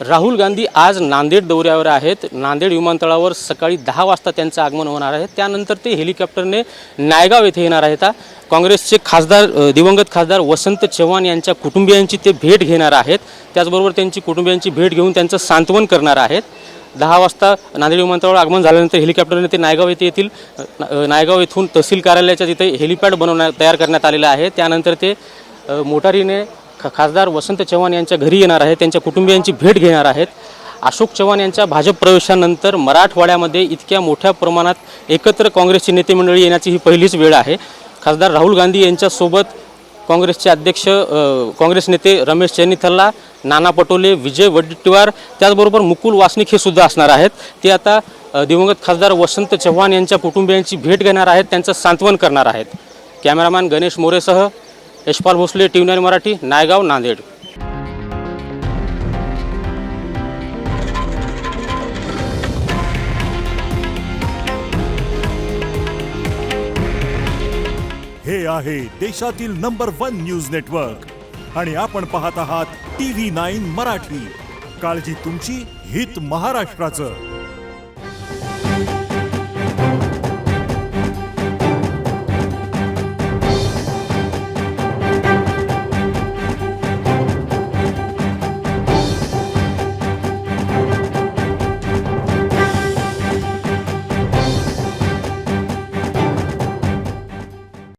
राहुल गांधी आज नांदेड दौऱ्यावर आहेत। नांदेड विमानतळावर सकाळी 10 वाजता त्यांचं आगमन होणार आहे। त्यानंतर ते हेलिकॉप्टरने नायगाव येथे येणार आहेत। काँग्रेसचे खासदार दिवंगत खासदार वसंत चव्हाण यांच्या कुटुंबियांची ते भेट घेणार आहेत। त्याचबरोबर त्यांची कुटुंबियांची भेट घेऊन त्यांचं सांत्वन करणार आहेत। 10 वाजता नांदेड विमानतळावर आगमन झाल्यानंतर हेलिकॉप्टरने ते नायगाव येथे येतील। नायगाव येथून तहसील कार्यालयाच्या तिथे हेलिपॅड तयार करण्यात आलेलं आहे। त्यानंतर ते मोटारीने खासदार वसंत चव्हाण यांच्या घरी येणार आहेत, त्यांच्या कुटुंबियांची भेट घेणार आहेत। अशोक चव्हाण यांच्या भाजप प्रवेशानंतर मराठवाड्यामध्ये इतक्या मोठ्या प्रमाणात एकत्र काँग्रेसची नेते मंडळी येण्याची ही पहिलीच वेळ आहे। खासदार राहुल गांधी यांच्यासोबत काँग्रेसचे अध्यक्ष काँग्रेस नेते रमेश चेन्निथल्ला, नाना पटोले, विजय वडेट्टीवार, त्याचबरोबर मुकुल वासनिक हे सुद्धा असणार आहेत। ते आता दिवंगत खासदार वसंत चव्हाण यांच्या कुटुंबियांची भेट घेणार आहेत, त्यांचं सांत्वन करणार आहेत। कॅमेरामॅन गणेश मोरेसह यशपाल भोसले, टीव्ही9 मराठी, नायगाव, नांदेड। हे आहे देशातील नंबर 1 न्यूज नेटवर्क आणि आपण पाहत आहात टीव्ही 9 मराठी। काळजी तुमची, हित महाराष्ट्राचं।